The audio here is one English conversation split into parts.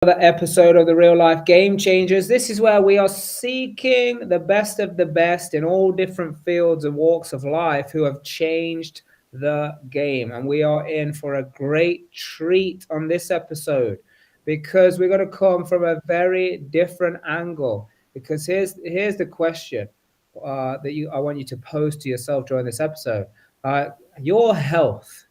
Another episode of the Real Life Game Changers. This is where we are seeking the best of the best in all different fields and walks of life who have changed the game. And we are in for a great treat on this episode because we're going to come from a very different angle. Because here's the question that I want you to pose to yourself during this episode. Your health,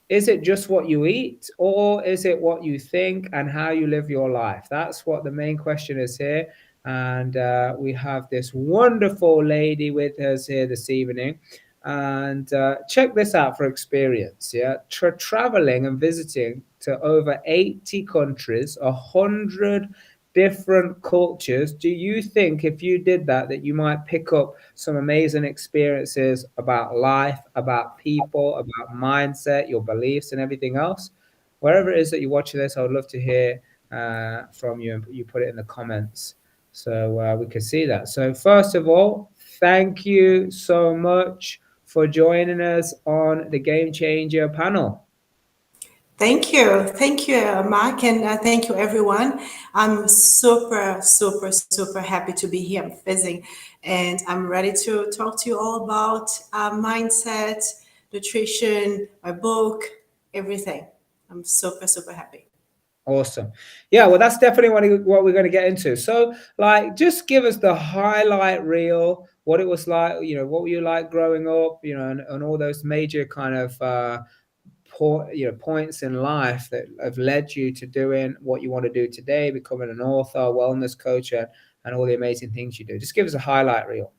is it just what you eat, or is it what you think and how you live your life? That's what the main question is here. And we have this wonderful lady with us here this evening. And check this out for experience. Yeah, traveling and visiting to over 80 countries, 100 different cultures. Do you think if you did that you might pick up some amazing experiences about life, about people, about mindset, your beliefs, and everything else? Wherever it is that you're watching this, I would love to hear from you, and you put it in the comments so we can see that. So first of all, thank you so much for joining us on the Game Changer panel. Thank you, Mark, and thank you, everyone. I'm super happy to be here. I'm fizzing, and I'm ready to talk to you all about mindset, nutrition, my book, everything. I'm super happy. Awesome. Yeah, well, that's definitely what we're going to get into. So, like, just give us the highlight reel, what it was like, what were you like growing up, and all those major kind of points in life that have led you to doing what you want to do today, becoming an author, wellness coach, and all the amazing things you do. Just give us a highlight reel.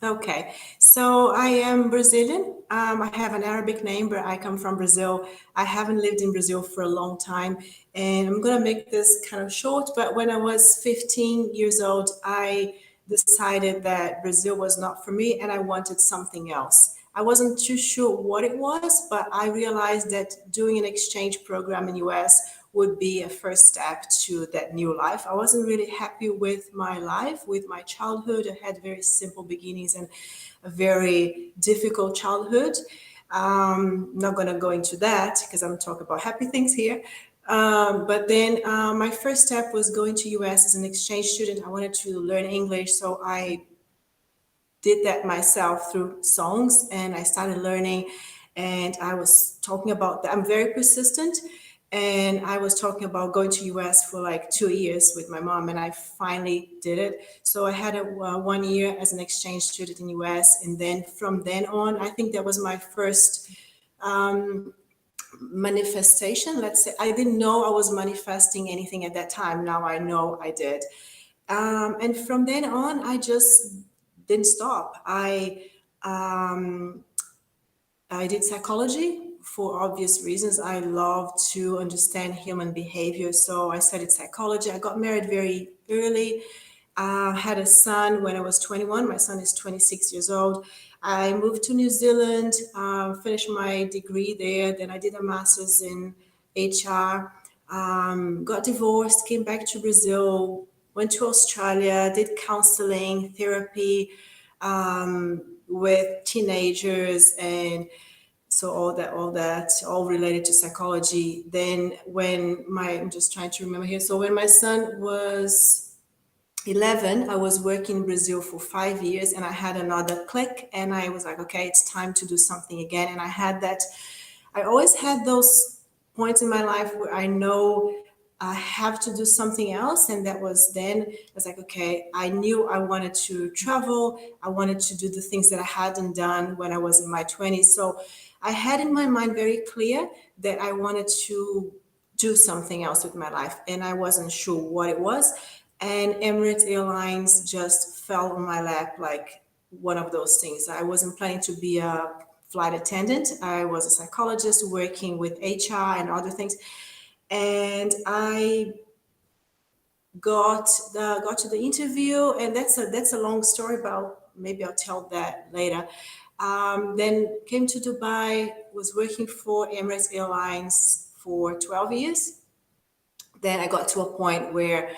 Okay, so I am Brazilian. I have an Arabic name, but I come from Brazil. I haven't lived in Brazil for a long time, and I'm gonna make this kind of short. But when I was 15 years old, I decided that Brazil was not for me, and I wanted something else. I wasn't too sure what it was, but I realized that doing an exchange program in US would be a first step to that new life. I wasn't really happy with my life, with my childhood. I had very simple beginnings and a very difficult childhood. Not going to go into that because I'm talking about happy things here. But then my first step was going to US as an exchange student. I wanted to learn English, so I did that myself through songs, and I started learning. And I was talking about that. I'm very persistent, and I was talking about going to US for like 2 years with my mom, and I finally did it. So I had a 1 year as an exchange student in US, and then from then on, I think that was my first manifestation. Let's say I didn't know I was manifesting anything at that time. Now I know I did. And from then on, I just didn't stop. I did psychology for obvious reasons. I love to understand human behavior, so I studied psychology. I got married very early. Had a son when I was 21. My son is 26 years old. I moved to New Zealand, finished my degree there. Then I did a master's in HR. Got divorced, came back to Brazil, went to Australia, did counseling, therapy with teenagers, and so all related to psychology. Then I'm just trying to remember here. So when my son was 11, I was working in Brazil for 5 years, and I had another click, and I was like, okay, it's time to do something again. And I always had those points in my life where I know I have to do something else. And that was then, I was like, okay, I knew I wanted to travel. I wanted to do the things that I hadn't done when I was in my 20s. So I had in my mind very clear that I wanted to do something else with my life, and I wasn't sure what it was. And Emirates Airlines just fell on my lap like one of those things. I wasn't planning to be a flight attendant. I was a psychologist working with HR and other things. And I got to the interview, and that's a long story, but maybe I'll tell that later. Then came to Dubai, was working for Emirates Airlines for 12 years. Then I got to a point where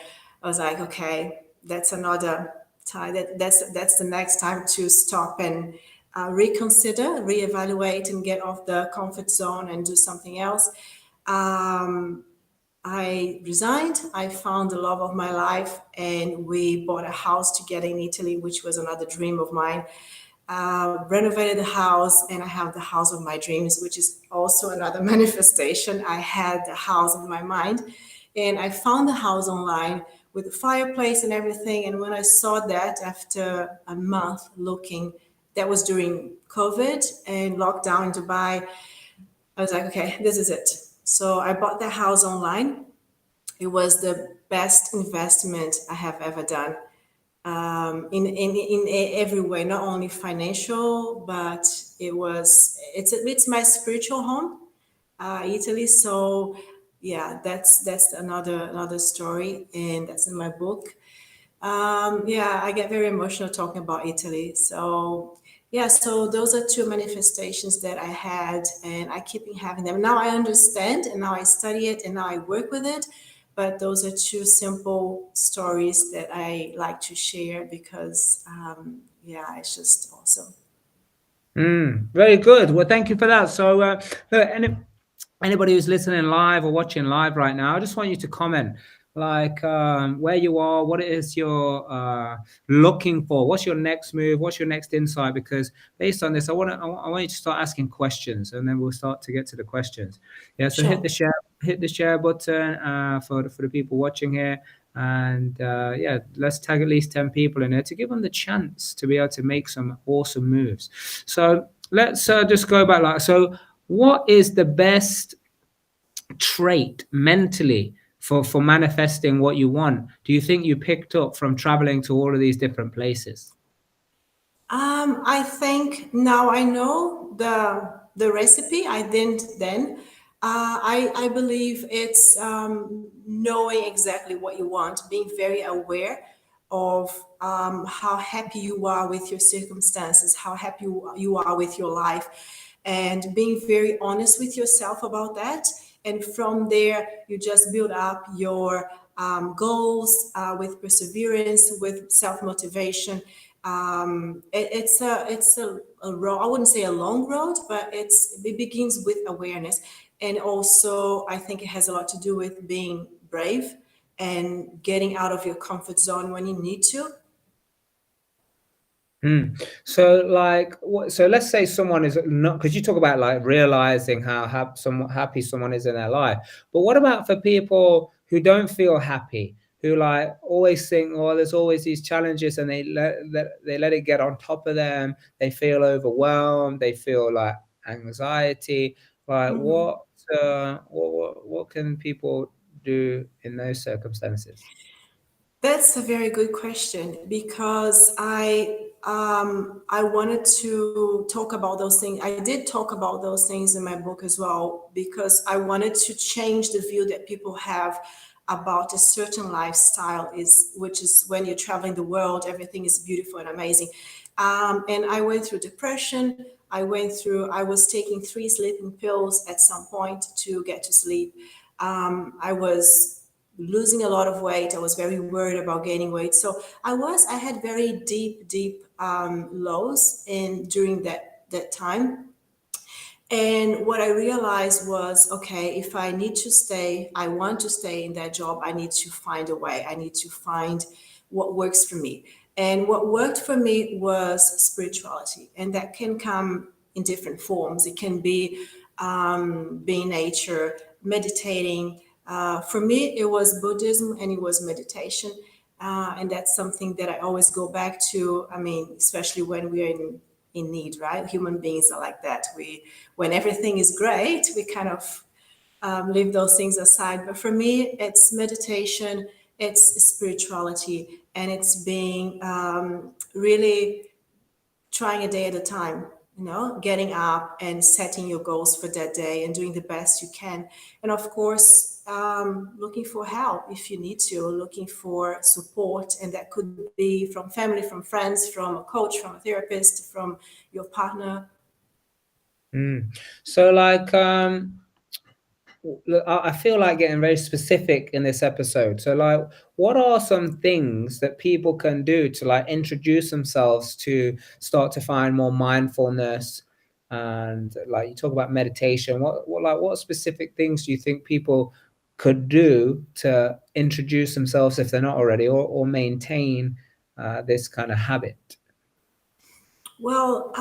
I was like, okay, that's another time. That's the next time to stop and reconsider, reevaluate, and get off the comfort zone and do something else. I resigned. I found the love of my life, and we bought a house together in Italy, which was another dream of mine. Renovated the house, and I have the house of my dreams, which is also another manifestation. I had the house in my mind, and I found the house online with the fireplace and everything. And when I saw that after a month looking, that was during COVID and lockdown in Dubai, I was like, okay, this is it. So I bought the house online. It was the best investment I have ever done, in every way, not only financial, but it's my spiritual home, Italy. So yeah, that's another story, and that's in my book. Yeah, I get very emotional talking about Italy. So yeah, so those are two manifestations that I had, and I keep having them. Now I understand, and now I study it, and now I work with it. But those are two simple stories that I like to share because, yeah, it's just awesome. Very good. Well, thank you for that. So, look, anybody who's listening live or watching live right now, I just want you to comment like where you are, what it is you're looking for, what's your next move, what's your next insight. Because based on this, I want you to start asking questions, and then we'll start to get to the questions. Yeah. So Sure. hit the share button for the people watching here. And yeah, let's tag at least 10 people in there to give them the chance to be able to make some awesome moves. So let's just go back. Like, so what is the best trait mentally for manifesting what you want, do you think you picked up from traveling to all of these different places? I think now I know the recipe. I didn't then. I believe it's knowing exactly what you want, being very aware of how happy you are with your circumstances, how happy you are with your life, and being very honest with yourself about that. And from there, you just build up your goals with perseverance, with self motivation. It's a road. I wouldn't say a long road, but it begins with awareness, and also I think it has a lot to do with being brave and getting out of your comfort zone when you need to. So, like, what? So, let's say someone is not, because you talk about like realizing how happy someone is in their life. But what about for people who don't feel happy, who like always think, oh, there's always these challenges, and they let it get on top of them. They feel overwhelmed. They feel like anxiety. Like, what can people do in those circumstances? That's a very good question because I wanted to talk about those things. I did talk about those things in my book as well because I wanted to change the view that people have about a certain lifestyle, is which is when you're traveling the world, everything is beautiful and amazing. And I went through depression. I was taking 3 sleeping pills at some point to get to sleep. I was losing a lot of weight. I was very worried about gaining weight. So I had very deep lows in during that time. And what I realized was, okay, if I need to stay, I want to stay in that job, I need to find a way. I need to find what works for me. And what worked for me was spirituality. And that can come in different forms. It can be being nature, meditating. For me, it was Buddhism and it was meditation. And that's something that I always go back to. I mean, especially when we're in need, right? Human beings are like that. When everything is great, we kind of leave those things aside. But for me, it's meditation, it's spirituality, and it's being really trying a day at a time, getting up and setting your goals for that day and doing the best you can. And of course, looking for help if you need to, looking for support. And that could be from family, from friends, from a coach, from a therapist, from your partner. Mm. So, like, look, I feel like getting very specific in this episode. So, like, what are some things that people can do to like introduce themselves to start to find more mindfulness? And like you talk about meditation, what specific things do you think people could do to introduce themselves if they're not already, or maintain this kind of habit? Well,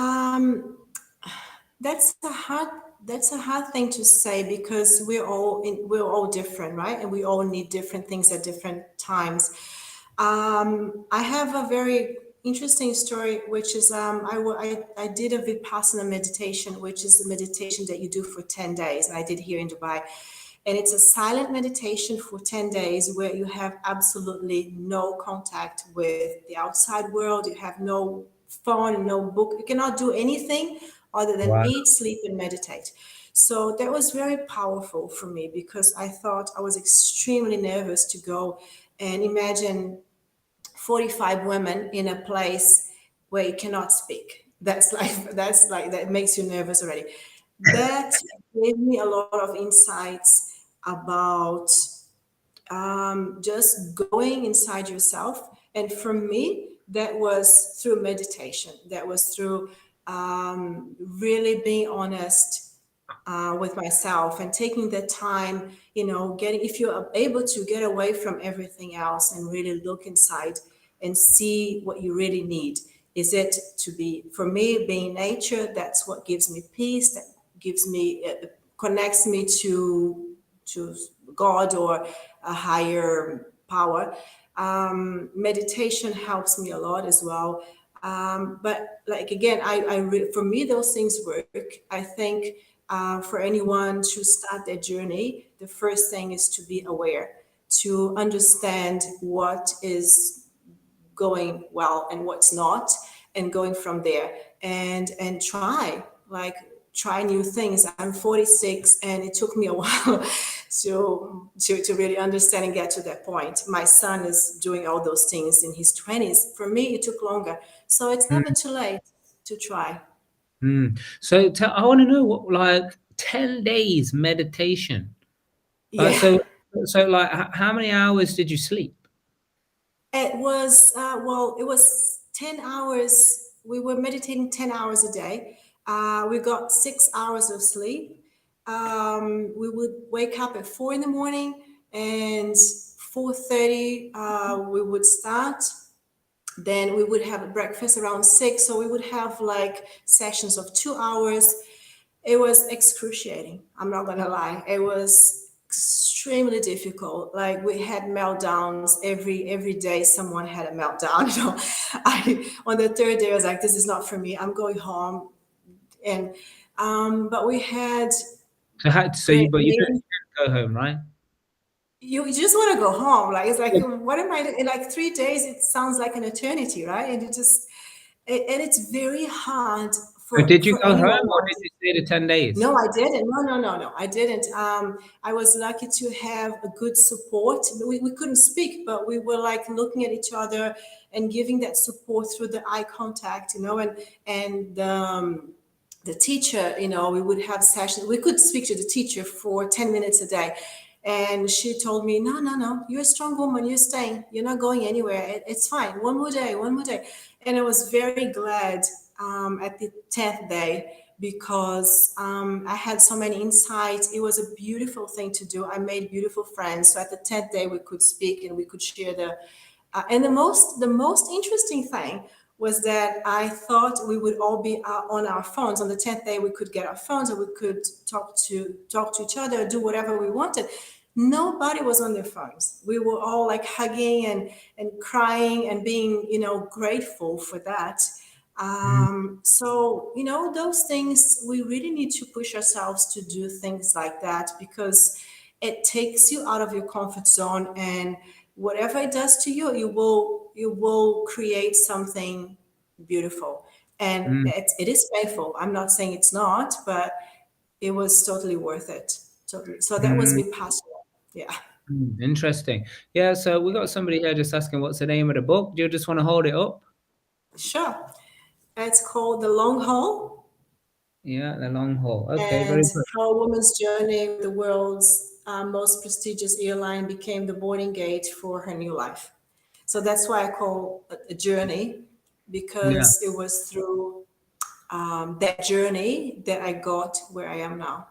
that's a hard that's a hard thing to say because we're all different, right? And we all need different things at different times. I have a very interesting story, which is I did a Vipassana meditation, which is a meditation that you do for 10 days. And I did here in Dubai. And it's a silent meditation for 10 days where you have absolutely no contact with the outside world. You have no phone, no book. You cannot do anything other than Wow. eat, sleep, and meditate. So that was very powerful for me because I thought I was extremely nervous to go and imagine 45 women in a place where you cannot speak. That makes you nervous already. That gave me a lot of insights about just going inside yourself. And for me, that was through meditation. That was through really being honest with myself and taking the time, getting, if you're able to get away from everything else and really look inside and see what you really need. Is it to be, for me, being nature, that's what gives me peace, that gives me, connects me to God or a higher power. Meditation helps me a lot as well. But like again, for me those things work. I think for anyone to start their journey, the first thing is to be aware, to understand what is going well and what's not, and going from there, and try new things. I'm 46 and it took me a while to really understand and get to that point. My son is doing all those things in his 20s. For me it took longer, so it's never too late to try. So I want to know what, like, 10 days meditation. Yeah. So like how many hours did you sleep? It was it was 10 hours. We were meditating 10 hours a day. We got 6 hours of sleep. We would wake up at 4 in the morning, and 4:30 we would start. Then we would have a breakfast around 6, so we would have like sessions of 2 hours. It was excruciating. I'm not gonna lie. It was extremely difficult. Like we had meltdowns every day. Someone had a meltdown. I on the third day I was like, this is not for me. I'm going home. And but we had So great. but you didn't go home, right? You just want to go home. Like it's like, what am I doing? In like 3 days? It sounds like an eternity, right? And and it's very hard So did you for go home, anyone. or did you stay the 10 days? No, I didn't. No, I didn't. I was lucky to have a good support. We couldn't speak, but we were like looking at each other and giving that support through the eye contact, and the teacher, we would have sessions. We could speak to the teacher for 10 minutes a day. And she told me, no, you're a strong woman. You're staying. You're not going anywhere. It's fine. One more day, one more day. And I was very glad at the 10th day because I had so many insights. It was a beautiful thing to do. I made beautiful friends. So at the 10th day, we could speak and we could share and the most interesting thing was that I thought we would all be on our phones. On the 10th day, we could get our phones and we could talk to each other, do whatever we wanted. Nobody was on their phones. We were all like hugging and crying and being, grateful for that. Mm, So, those things, we really need to push ourselves to do things like that because it takes you out of your comfort zone, and whatever it does to you, you will create something beautiful. And mm, it is painful. I'm not saying it's not, but it was totally worth it. Totally. So that was mm, Vipassana. Yeah. Interesting. Yeah, so we got somebody here just asking what's the name of the book. Do you just want to hold it up? Sure. It's called The Long Haul, Yeah, the long haul. Okay, and very good. how a woman's journey with the world's most prestigious airline became the boarding gate for her new life. So that's why I call it a journey, Yeah. because it was through that journey that I got where I am now.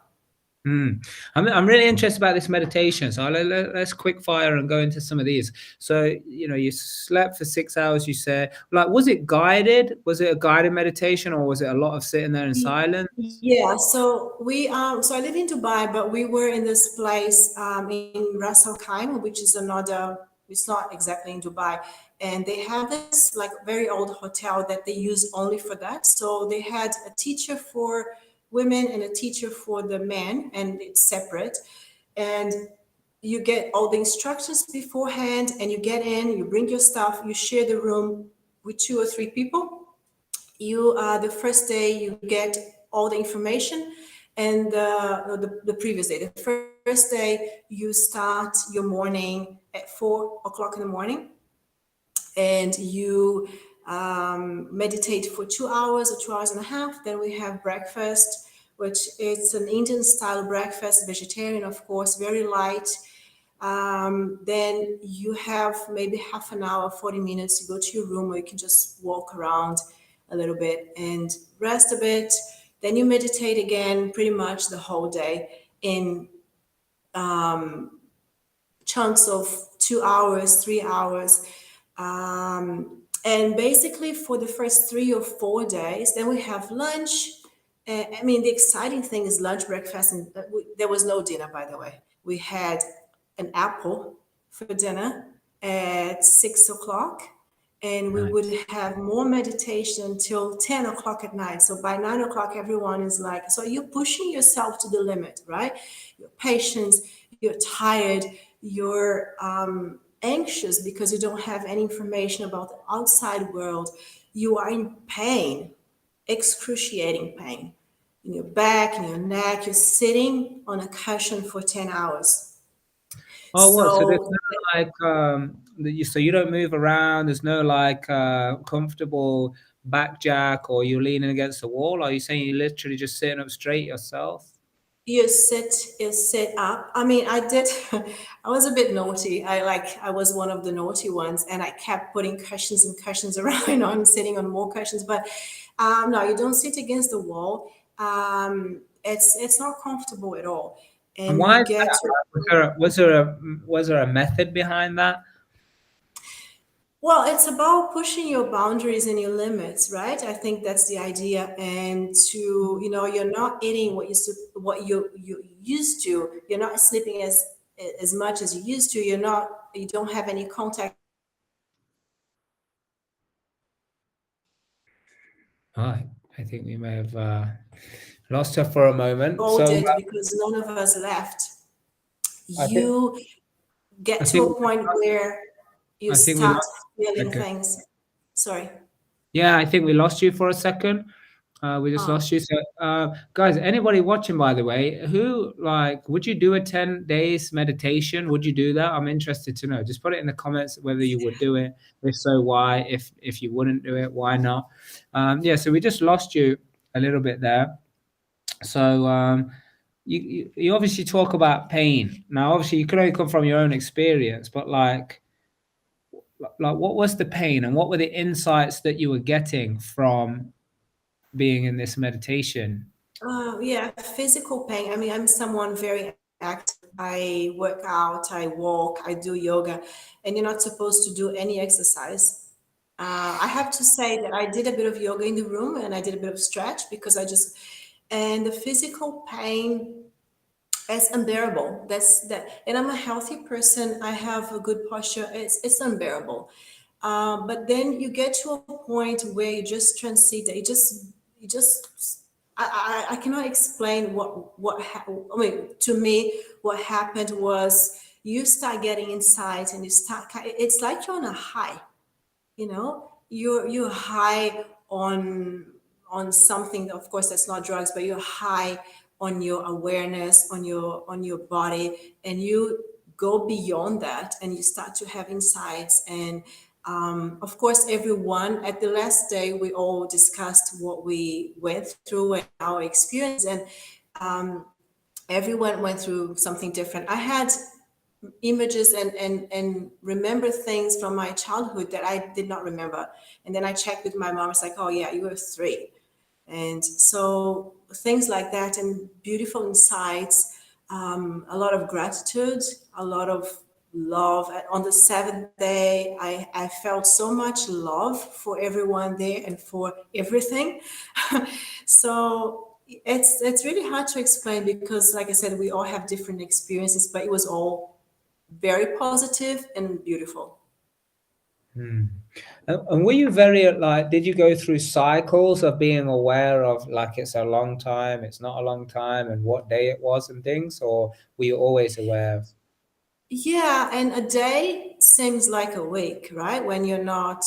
Mm. I'm really interested about this meditation. So let's quick fire and go into some of these. So, you slept for 6 hours, you said. Like, was it guided? Was it a guided meditation, or was it a lot of sitting there in silence? Yeah, so so I live in Dubai, but we were in this place in Ras Al Khaimah, which is another. It's not exactly in Dubai, and they have this like very old hotel that they use only for that. So they had a teacher for women and a teacher for the men, and it's separate. And you get all the instructions beforehand, and you get in, you bring your stuff, you share the room with two or three people. You the first day you get all the information, and the previous day, the first day you start your morning at 4 o'clock in the morning, and you meditate for 2 hours or 2 hours and a half. Then we have breakfast, which is an Indian style breakfast, vegetarian of course, very light. Then you have maybe half an hour, 40 minutes to go to your room where you can just walk around a little bit and rest a bit. Then you meditate again pretty much the whole day in chunks of 2 hours, 3 hours. And basically, for the first 3 or 4 days, then we have lunch. I mean, the exciting thing is lunch, breakfast, and there was no dinner, by the way. We had an apple for dinner at 6 o'clock, and we would Nice. have more meditation until 10 o'clock at night. So by 9 o'clock, everyone is like, so you're pushing yourself to the limit, right? Your patience, you're tired, you're anxious because you don't have any information about the outside world. You are in pain, excruciating pain in your back, in your neck. You're sitting on a cushion for 10 hours. Oh, what? So there's So no like so you don't move around. There's no like comfortable back jack, or you're leaning against the wall. Are you saying you're literally just sitting up straight yourself? you sit up. I mean, I did. I was a bit naughty. I was one of the naughty ones, and I kept putting cushions and cushions around. I'm sitting on more cushions, but no, you don't sit against the wall. It's not comfortable at all, And and why you is get that? to. Was there a method behind that? Well, it's about pushing your boundaries and your limits, right? I think that's the idea. And you're not eating what you used to. You're not sleeping as much as you used to. You don't have any contact Right. I think we may have lost her for a moment. So folded because none of us left. I think You get I to think a point where you I think we start lost. feeling Okay. things. Sorry. Yeah, I think we lost you for a second. We just Ah, lost you. So, guys, anybody watching, by the way, who like, would you do a 10 days meditation? Would you do that? I'm interested to know. Just put it in the comments whether you would do it. If so, why? If you wouldn't do it, why not? Yeah. So we just lost you a little bit there. So you obviously talk about pain. Now, obviously, you could only come from your own experience, but like what was the pain, and what were the insights that you were getting from being in this meditation? yeah, physical pain. I mean, I'm someone very active. I work out, I walk, I do yoga, and you're not supposed to do any exercise. I have to say that I did a bit of yoga in the room and I did a bit of stretch because and the physical pain is unbearable. That's that. And I'm a healthy person. I have a good posture. It's unbearable. But then you get to a point where you just transit that you just I cannot explain I mean, to me what happened was you start getting insight and it's like you're on a high, you're high on something. Of course that's not drugs, but you're high on your awareness, on your body, and you go beyond that and you start to have insights. And of course everyone at the last day we all discussed what we went through and our experience, and everyone went through something different. I had images and remember things from my childhood that I did not remember. And then I checked with my mom. It's like, oh yeah, you were 3. And so things like that, and beautiful insights, a lot of gratitude, a lot of love. On the seventh day, I felt so much love for everyone there and for everything. So it's really hard to explain because, like I said, we all have different experiences, but it was all very positive and beautiful. Hmm. And were you very like, did you go through cycles of being aware of like it's a long time, it's not a long time, and what day it was and things, or were you always aware of? Yeah, and a day seems like a week, right? When you're not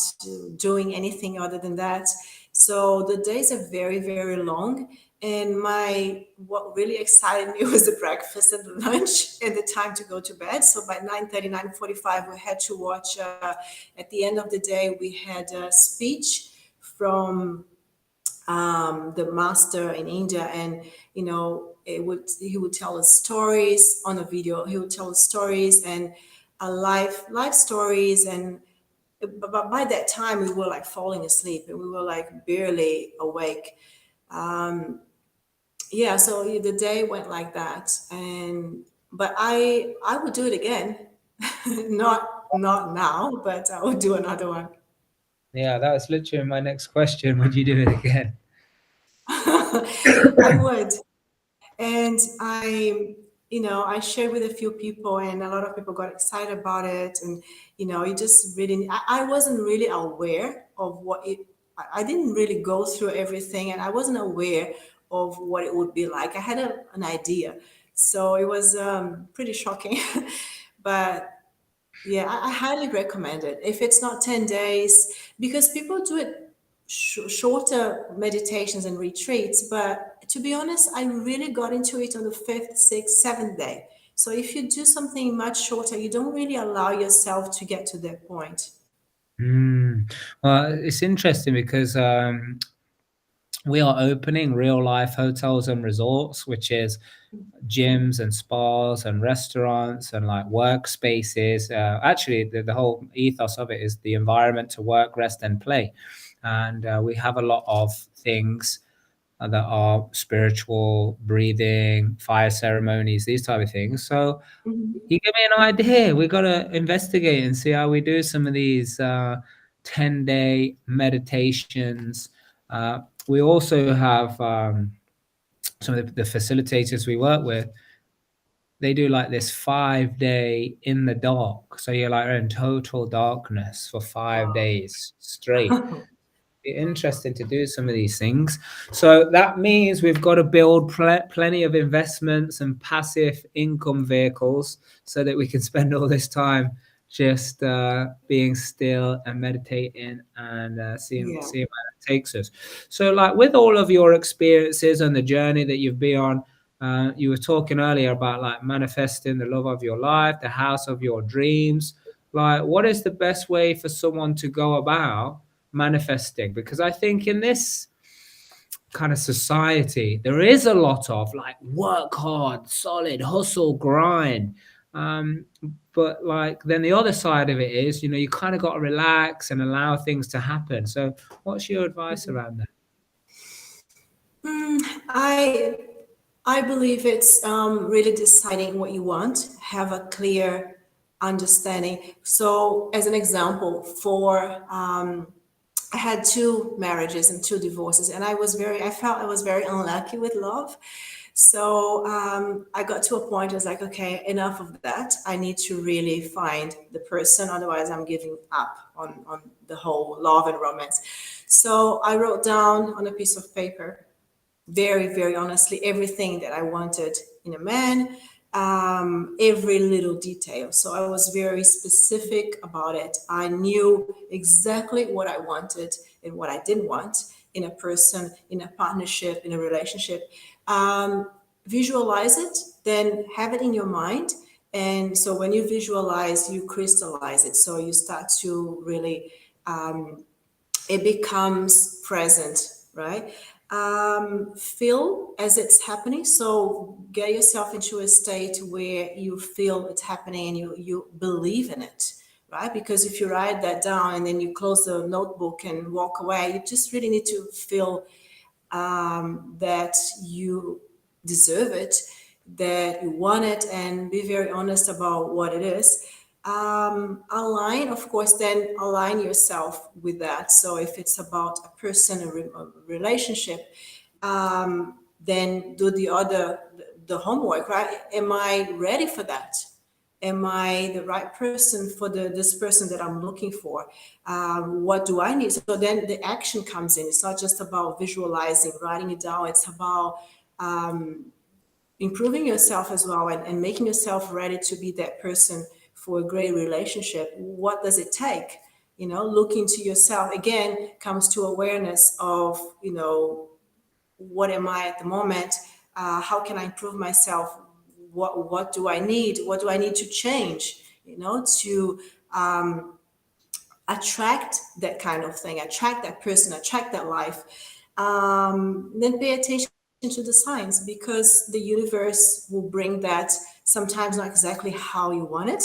doing anything other than that. So the days are very, very long. And what really excited me was the breakfast and the lunch and the time to go to bed. So by 9:30, 9:45, we had to watch, at the end of the day, we had a speech from the master in India, and he would tell us stories on a video. He would tell us stories and life stories, and but by that time we were like falling asleep and we were like barely awake. Yeah, so the day went like that, and but I would do it again, not now, but I would do another one. Yeah, that was literally my next question. Would you do it again? I would. And I shared with a few people, and a lot of people got excited about it. And, you just really, I wasn't really aware of what I didn't really go through everything, and I wasn't aware of what it would be like. I had an idea. So it was pretty shocking. But yeah, I highly recommend it. If it's not 10 days, because people do it shorter meditations and retreats. But to be honest, I really got into it on the fifth, sixth, seventh day. So if you do something much shorter, you don't really allow yourself to get to that point. Mm. Well, it's interesting because we are opening real life hotels and resorts, which is gyms and spas and restaurants and like workspaces. Actually, the whole ethos of it is the environment to work, rest, and play. And we have a lot of things that are spiritual, breathing, fire ceremonies, these type of things. So Mhm. you give me an idea. We got to investigate and see how we do some of these 10-day meditations. We also have some of the facilitators we work with, they do like this 5 day in the dark. So you're like in total darkness for five Wow. days straight. Interesting to do some of these things. So that means we've got to build plenty of investments and passive income vehicles so that we can spend all this time just being still and meditating and Yeah. seeing where it takes us. So, like with all of your experiences and the journey that you've been on, you were talking earlier about like manifesting the love of your life, the house of your dreams. Like, what is the best way for someone to go about manifesting? Because I think in this kind of society there is a lot of like work hard, solid hustle, grind, um but like then the other side of it is, you kind of got to relax and allow things to happen. So what's your advice around that? Mm, I believe it's really deciding what you want, have a clear understanding. So, as an example, I had two marriages and two divorces, and I felt I was very unlucky with love. So I got to a point. I was like, okay, enough of that. I need to really find the person, otherwise I'm giving up on the whole love and romance. So I wrote down on a piece of paper, very, very honestly, everything that I wanted in a man, every little detail. So I was very specific about it. I knew exactly what I wanted and what I didn't want in a person, in a partnership, in a relationship. Visualize it, then have it in your mind. And so when you visualize, you crystallize it. So you start to really it becomes present, right? Feel as it's happening. So get yourself into a state where you feel it's happening and you believe in it, right? Because if you write that down and then you close the notebook and walk away, you just really need to feel that you deserve it, that you want it, and be very honest about what it is. Align, of course, then align yourself with that. So if it's about a person, a relationship, then do the homework, right? Am I ready for that? Am I the right person for this person that I'm looking for? What do I need? So then the action comes in. It's not just about visualizing, writing it down. It's about improving yourself as well, and making yourself ready to be that person for a great relationship. What does it take? Look into yourself. Again, comes to awareness of, what am I at the moment? How can I improve myself? What do I need? What do I need to change? To attract that kind of thing, attract that person, attract that life. Then pay attention to the signs, because the universe will bring that, sometimes not exactly how you want it,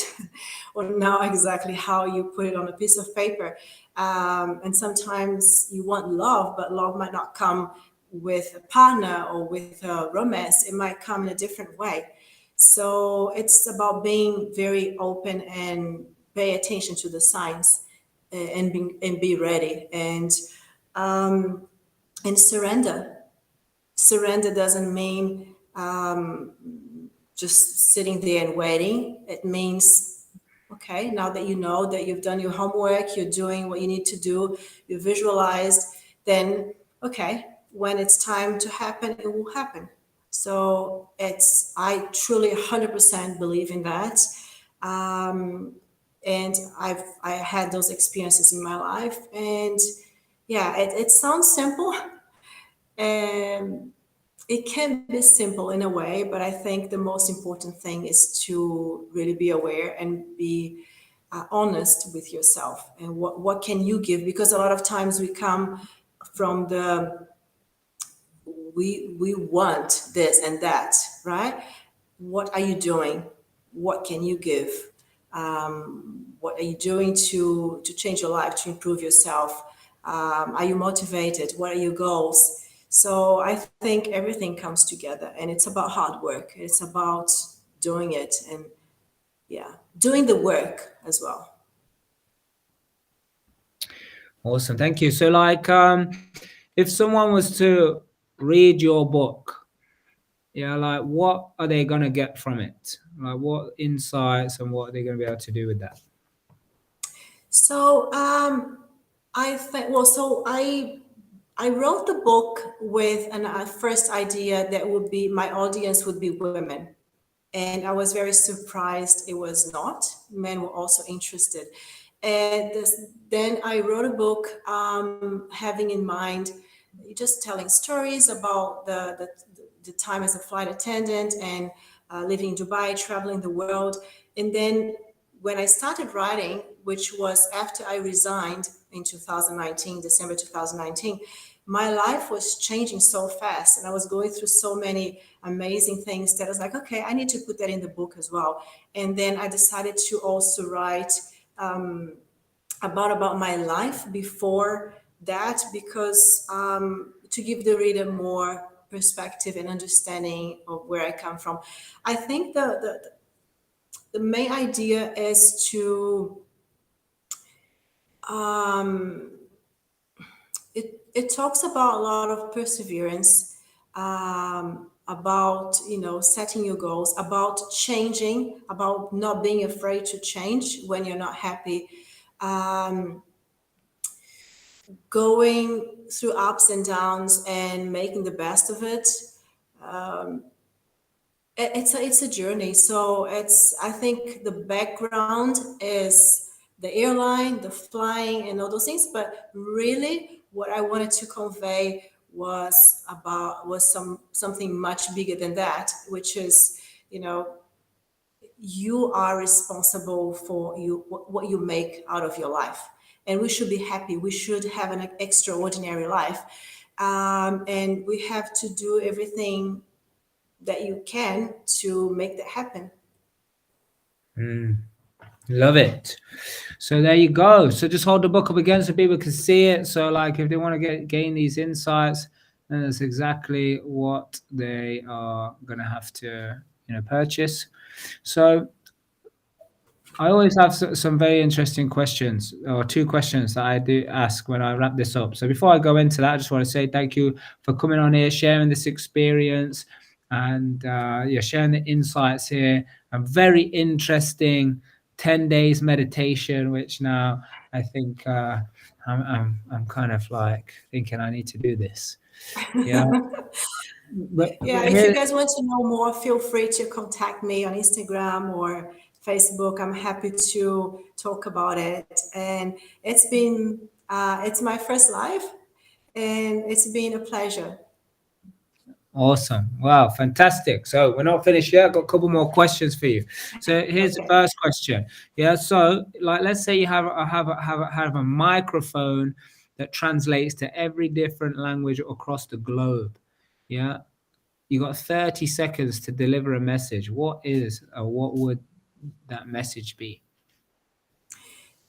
or not exactly how you put it on a piece of paper. And sometimes you want love, but love might not come with a partner or with a romance. It might come in a different way. So it's about being very open and pay attention to the signs, and be ready, and surrender. Surrender doesn't mean just sitting there and waiting. It means, okay, now that you know that you've done your homework, you're doing what you need to do, you visualized, then okay, when it's time to happen, it will happen. So I truly 100% believe in that. And I had those experiences in my life, and yeah, it sounds simple, and it can be simple in a way, but I think the most important thing is to really be aware and be honest with yourself, and what can you give, because a lot of times we come from the we want this and that, right? What are you doing? What can you give? What are you doing to change your life, to improve yourself? Are you motivated? What are your goals? So I think everything comes together, and it's about hard work. It's about doing it, and yeah, doing the work as well. Awesome, thank you. So, like, if someone was to read your book, yeah, like, what are they gonna get from it? Like, what insights and what are they gonna be able to do with that? So I think, well, so I wrote the book with an first idea that would be my audience would be women. And I was very surprised it was not. Men were also interested. And then I wrote a book, having in mind just telling stories about the time as a flight attendant, and living in Dubai, traveling the world. And then when I started writing, which was after I resigned in 2019, December 2019, my life was changing so fast, and I was going through so many amazing things that I was like, okay, I need to put that in the book as well. And then I decided to also write about my life before that, because to give the reader more perspective and understanding of where I come from. I think the main idea is to it talks about a lot of perseverance, about setting your goals, about changing, about not being afraid to change when you're not happy, going through ups and downs and making the best of it. It's a journey. So I think the background is the airline, the flying, and all those things. But really, what I wanted to convey was something much bigger than that, which is, you are responsible for what you make out of your life, and we should be happy. We should have an extraordinary life, and we have to do everything that you can to make that happen. Love it. So there you go. So just hold the book up again so people can see it. So, like, if they want to gain these insights, and that's exactly what they are going to have to, purchase. So I always have some very interesting questions, or two questions that I do ask when I wrap this up. So before I go into that, I just want to say thank you for coming on here, sharing this experience, and yeah, sharing the insights here. A very interesting 10 days meditation, which now I think I'm kind of like thinking I need to do this. Yeah, but Yeah, if you here. guys want to know more, feel free to contact me on Instagram or Facebook. I'm happy to talk about it. And it's my first live, and it's been a pleasure. Awesome. Wow, fantastic. So we're not finished yet. I've got a couple more questions for you. So here's the Okay. first question. Yeah, so like let's say you have a microphone that translates to every different language across the globe. Yeah. You got 30 seconds to deliver a message. What would that message be?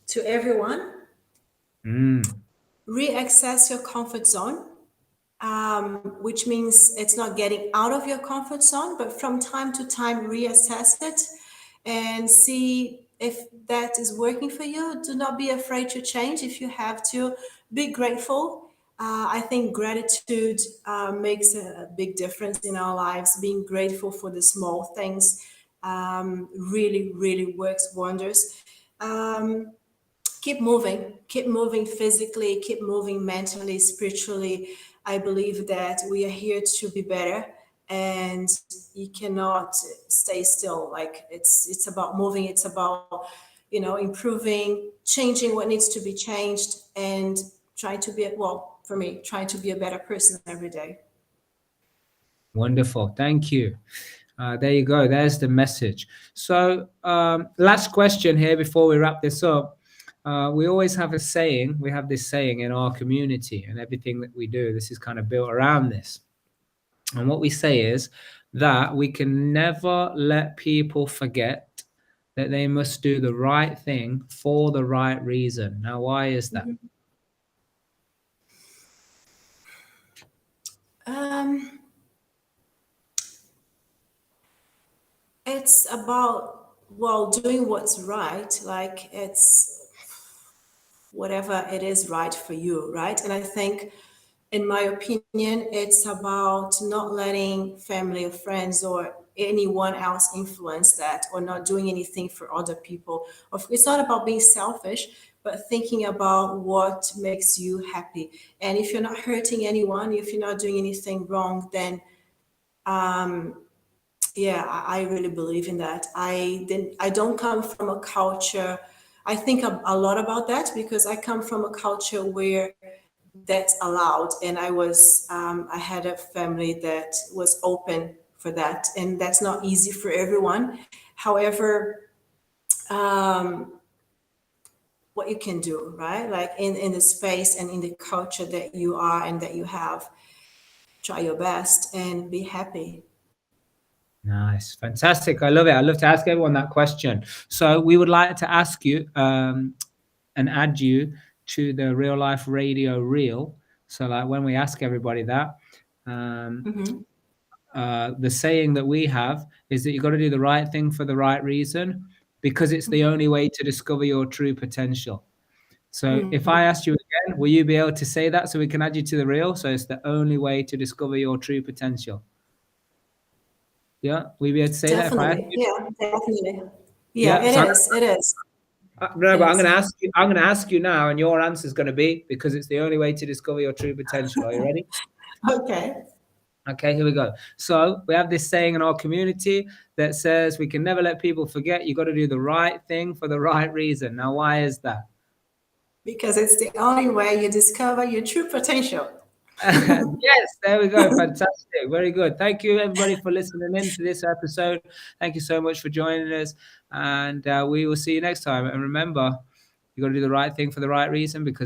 To everyone, Mm, reaccess your comfort zone, which means it's not getting out of your comfort zone, but from time to time reassess it and see if that is working for you. Do not be afraid to change if you have to. Be grateful. I think gratitude makes a big difference in our lives. Being grateful for the small things really, really works wonders. Um, keep moving physically, keep moving mentally, spiritually. I believe that we are here to be better, and you cannot stay still. Like it's about moving, it's about improving, changing what needs to be changed, and trying to be, well, for me, trying to be a better person every day. wonderful. Thank you. There you go. There's the message. So, last question here before we wrap this up. We always have a saying. We have this saying in our community, and everything that we do, this is kind of built around this. And what we say is that we can never let people forget that they must do the right thing for the right reason. Now, why is that? um, it's about, well, doing what's right. Like it's whatever it is right for you, right? And I think, in my opinion, it's about not letting family or friends or anyone else influence that, or not doing anything for other people. It's not about being selfish, but thinking about what makes you happy. And if you're not hurting anyone, if you're not doing anything wrong, then yeah, I really believe in that. I don't come from a culture. I think a lot about that because I come from a culture where that's allowed, and I had a family that was open for that, and that's not easy for everyone. However, what you can do, right? Like in the space and in the culture that you are and that you have, try your best and be happy. Nice, fantastic. I love it. I love to ask everyone that question. So we would like to ask you and add you to the real life radio reel. So like when we ask everybody that, um, Hmm. the saying that we have is that you've got to do the right thing for the right reason because it's the only way to discover your true potential. So if I asked you again, will you be able to say that so we can add you to the reel? So it's the only way to discover your true potential. Yeah, will you be able to say that if I ask Definitely, you? yeah, definitely, yeah. Yeah. It So is. It is. no, It but I'm going is. to ask you. I'm going to ask you now, and your answer is going to be because it's the only way to discover your true potential. Are you ready? Okay. Okay, here we go. So we have this saying in our community that says we can never let people forget you got to do the right thing for the right reason. Now, why is that? Because it's the only way you discover your true potential. Yes, there we go. Fantastic. Very good. Thank you, everybody, for listening in to this episode. Thank you so much for joining us. And we will see you next time. And remember, you got to do the right thing for the right reason because